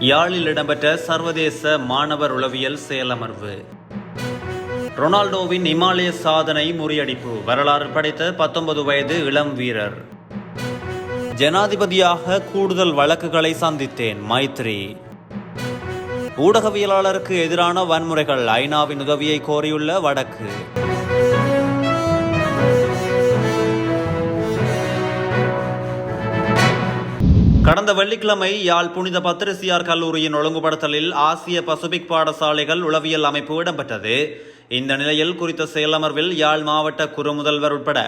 யாழில் இடம்பெற்ற சர்வதேச மாணவர் உளவியல் செயலமர்வு. ரொனால்டோவின் இமாலய சாதனை முறியடிப்பு. வரலாறு படைத்த 19 வயது இளம் வீரர். ஜனாதிபதியாக கூடுதல் வழக்குகளை சந்தித்தேன் மைத்ரி. ஊடகவியலாளருக்கு எதிரான வன்முறைகள். ஐநாவின் உதவியை கோரியுள்ள வடக்கு. கடந்த வெள்ளிக்கிழமை யாழ் புனித பத்திரிசியார் கல்லூரியின் ஒழுங்குபடுத்தலில் ஆசிய பசிபிக் பாடசாலைகள் உளவியல் அமைப்பு இடம்பெற்றது. இந்த நிலையில் குறித்த செயலமர்வில் யாழ் மாவட்ட குறு முதல்வர் உட்பட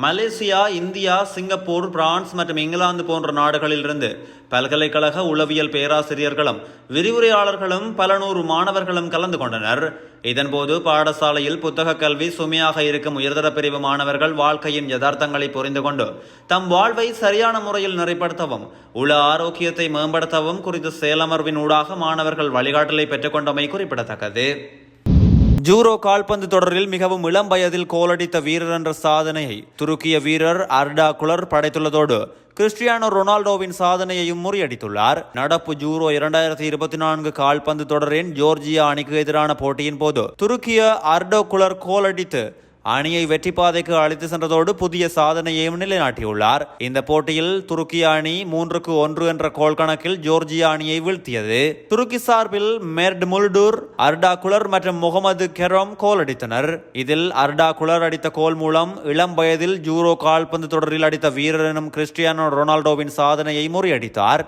மலேசியா, இந்தியா, சிங்கப்பூர், பிரான்ஸ் மற்றும் இங்கிலாந்து போன்ற நாடுகளிலிருந்து பல்கலைக்கழக உளவியல் பேராசிரியர்களும் விரிவுரையாளர்களும் பல நூறு மாணவர்களும் கலந்து கொண்டனர். இதன்போது பாடசாலையில் புத்தக கல்வி சுமையாக இருக்கும் உயர்தர பிரிவு மாணவர்கள் வாழ்க்கையின் யதார்த்தங்களை புரிந்து கொண்டு தம் வாழ்வை சரியான முறையில் நிறைப்படுத்தவும் உள ஆரோக்கியத்தை மேம்படுத்தவும் குறித்த செயலமர்வின் ஊடாக மாணவர்கள் வழிகாட்டலை பெற்றுக்கொண்டமை குறிப்பிடத்தக்கது. ஜூரோ கால்பந்து தொடரில் மிகவும் இளம் வயதில் கோலடித்த வீரர் என்ற சாதனையை துருக்கிய வீரர் அர்டா குலர் படைத்துள்ளதோடு கிறிஸ்டியானோ ரொனால்டோவின் சாதனையையும் முறியடித்துள்ளார். நடப்பு ஜூரோ 2024 கால்பந்து தொடரின் ஜோர்ஜியா அணிக்கு எதிரான போட்டியின் போது துருக்கிய அர்டா குலர் கோலடித்து அணியை வெற்றி பாதைக்கு அழைத்து சென்றதோடு புதிய சாதனையையும் நிலைநாட்டியுள்ளார். இந்த போட்டியில் துருக்கிய அணி 3-1 என்ற கோல் கணக்கில் ஜோர்ஜியா அணியை வீழ்த்தியது. துருக்கி சார்பில் மெர்ட் முல்டூர், அர்டா குலர் மற்றும் முகமது கெரோம் கோல் அடித்தனர். இதில் அர்டா குலர் அடித்த கோல் மூலம் இளம் வயதில் ஜூரோ கால்பந்து தொடரில் அடித்த வீரர் எனும் கிறிஸ்டியானோ ரொனால்டோவின் சாதனையை முறியடித்தார்.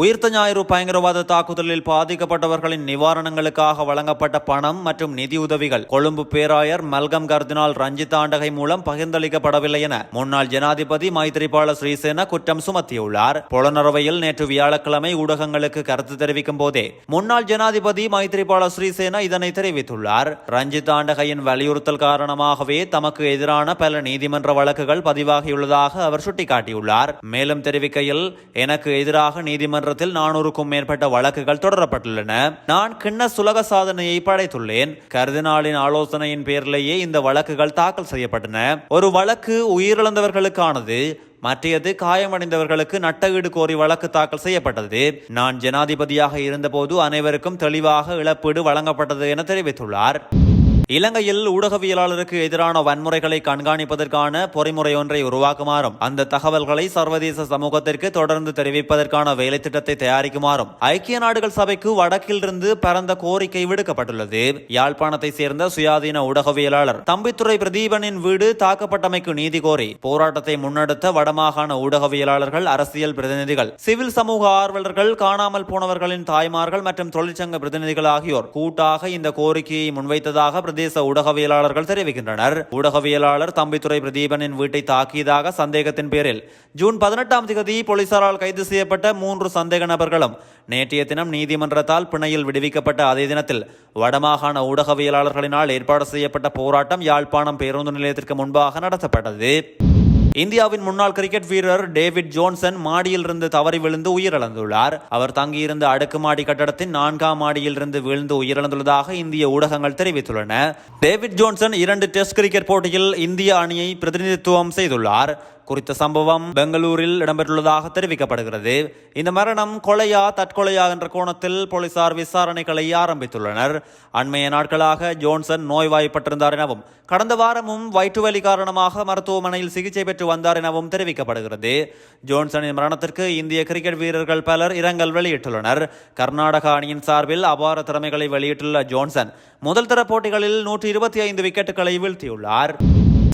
உயிர்த்த ஞாயிறு பயங்கரவாத தாக்குதலில் பாதிக்கப்பட்டவர்களின் நிவாரணங்களுக்காக வழங்கப்பட்ட பணம் மற்றும் நிதி உதவிகள் கொழும்பு பேராயர் மல்கம் கர்தினால் ரஞ்சித் ஆண்டகை மூலம் பகிர்ந்தளிக்கப்படவில்லை என முன்னாள் ஜனாதிபதி மைத்ரிபால சிறிசேன குற்றம் சுமத்தியுள்ளார். புலனறுவையில் நேற்று வியாழக்கிழமை ஊடகங்களுக்கு கருத்து தெரிவிக்கும் போதே முன்னாள் ஜனாதிபதி மைத்ரிபால சிறிசேன இதனை தெரிவித்துள்ளார். ரஞ்சித் ஆண்டகையின் வலியுறுத்தல் காரணமாகவே தமக்கு எதிரான பல நீதிமன்ற வழக்குகள் பதிவாகியுள்ளதாக அவர் சுட்டிக்காட்டியுள்ளார். மேலும் தெரிவிக்கையில், எனக்கு எதிராக நீதிமன்ற 400க்கும் மேற்பட்ட வழக்குகள் தொடரப்பட்டுள்ளன. நான் கின்னஸ் உலக சாதனையை படைத்துள்ளேன். கர்தினாலின் ஆலோசனையின் பேரிலேயே இந்த வழக்குகள் தாக்கல் செய்யப்பட்டன. ஒரு வழக்கு உயிரிழந்தவர்களுக்கானது, மற்றையது காயமடைந்தவர்களுக்கு நட்டஈடு கோரி வழக்கு தாக்கல் செய்யப்பட்டது. நான் ஜனாதிபதியாக இருந்தபோது அனைவருக்கும் தெளிவாக இழப்பீடு வழங்கப்பட்டது என தெரிவித்துள்ளார். இலங்கையில் ஊடகவியலாளருக்கு எதிரான வன்முறைகளை கண்காணிப்பதற்கான பொறிமுறை ஒன்றை உருவாக்குமாறும் அந்த தகவல்களை சர்வதேச சமூகத்திற்கு தொடர்ந்து தெரிவிப்பதற்கான வேலை திட்டத்தை தயாரிக்குமாறும் ஐக்கிய நாடுகள் சபைக்கு வடக்கிலிருந்து பரந்த கோரிக்கை விடுக்கப்பட்டுள்ளது. யாழ்ப்பாணத்தை சேர்ந்த சுயாதீன ஊடகவியலாளர் தம்பித்துறை பிரதீபனின் வீடு தாக்கப்பட்டமைக்கு நீதி கோரி போராட்டத்தை முன்னெடுத்த வடமாகாண ஊடகவியலாளர்கள், அரசியல் பிரதிநிதிகள், சிவில் சமூக ஆர்வலர்கள், காணாமல் போனவர்களின் தாய்மார்கள் மற்றும் தொழிற்சங்க பிரதிநிதிகள் ஆகியோர் கூட்டாக இந்த கோரிக்கையை முன்வைத்ததாக பிரதேச ஊடகவியலாளர்கள் தெரிவிக்கின்றனர். ஊடகவியலாளர் தம்பித்துறை பிரதீபனின் வீட்டை தாக்கியதாக சந்தேகத்தின் பேரில் ஜூன் 18ஆம் தேதி போலீசாரால் கைது செய்யப்பட்ட 3 சந்தேக நபர்களும் நேற்றைய தினம் நீதிமன்றத்தால் பிணையில் விடுவிக்கப்பட்ட அதே தினத்தில் வடமாகாண ஊடகவியலாளர்களினால் ஏற்பாடு செய்யப்பட்ட போராட்டம் யாழ்ப்பாணம் பேருந்து நிலையத்திற்கு முன்பாக நடத்தப்பட்டது. இந்தியாவின் முன்னாள் கிரிக்கெட் வீரர் டேவிட் ஜோன்சன் மாடியில் இருந்து தவறி விழுந்து உயிரிழந்துள்ளார். அவர் தங்கியிருந்த அடுக்குமாடி கட்டடத்தின் 4ஆம் மாடியில் இருந்து விழுந்து உயிரிழந்துள்ளதாக இந்திய ஊடகங்கள் தெரிவித்துள்ளன. டேவிட் ஜோன்சன் 2 டெஸ்ட் கிரிக்கெட் போட்டியில் இந்திய அணியை பிரதிநிதித்துவம் செய்துள்ளார். குறித்த சம்பவம் பெங்களூரில் இடம்பெற்றுள்ளதாக தெரிவிக்கப்படுகிறது. இந்த மரணம் கொலையா தற்கொலையா என்ற கோணத்தில் போலீசார் விசாரணைகளை ஆரம்பித்துள்ளனர். அண்மைய நாட்களாக ஜோன்சன் நோய்வாய்ப்பட்டிருந்தார் எனவும் கடந்த வாரமும் வயிற்றுவலி காரணமாக மருத்துவமனையில் சிகிச்சை பெற்று வந்தார் எனவும் தெரிவிக்கப்படுகிறது. ஜோன்சனின் மரணத்திற்கு இந்திய கிரிக்கெட் வீரர்கள் பலர் இரங்கல் வெளியிட்டுள்ளனர். கர்நாடக அணியின் சார்பில் அபார திறமைகளை வெளியிட்டுள்ள ஜோன்சன் முதல் தர போட்டிகளில் 125 விக்கெட்டுகளை வீழ்த்தியுள்ளார்.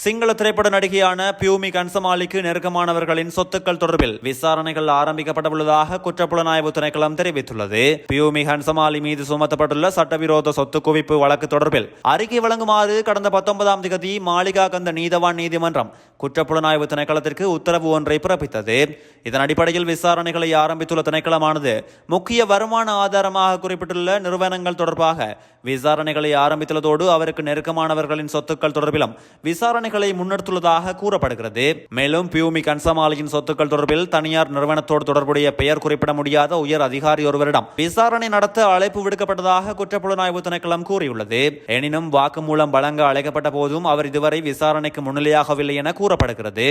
சிங்கள திரைப்பட நடிகையான பியூமி கன்சமாலிக்கு நெருக்கமானவர்களின் சொத்துக்கள் தொடர்பில் விசாரணைகள் ஆரம்பிக்கப்பட்டுள்ளதாக குற்றப்புலனாய்வு திணைக்களம் தெரிவித்துள்ளது. பியூமி கன்சமாலி மீது சுமத்தப்பட்டுள்ள சட்டவிரோத சொத்து குவிப்பு வழக்கு தொடர்பில் அறிக்கை வழங்குமாறு கடந்த 19ஆம் தேதி மாளிகா கந்த நீதவான் நீதிமன்றம் குற்றப்புலனாய்வு திணைக்களத்திற்கு உத்தரவு ஒன்றை பிறப்பித்தது. இதன் அடிப்படையில் விசாரணைகளை ஆரம்பித்துள்ள திணைக்களமானது முக்கிய வருமான ஆதாரமாக குறிப்பிட்டுள்ள நிறுவனங்கள் தொடர்பாக விசாரணைகளை ஆரம்பித்துள்ளதோடு அவருக்கு நெருக்கமானவர்களின் சொத்துக்கள் தொடர்பிலும் விசாரணைகளை முன்னெடுத்துள்ளதாக கூறப்படுகிறது. மேலும் பியூமி கன்சமாலியின் சொத்துக்கள் தொடர்பில் தனியார் நிறுவனத்தோடு தொடர்புடைய பெயர் குறிப்பிட முடியாத உயர் அதிகாரி ஒருவரிடம் விசாரணை நடத்த அழைப்பு விடுக்கப்பட்டதாக குற்றப்புலனாய்வு திணைக்களம் கூறியுள்ளது. எனினும் வாக்குமூலம் வழங்க அழைக்கப்பட்ட போதும் அவர் இதுவரை விசாரணைக்கு முன்னிலையாகவில்லை என கூறப்படுகிறது.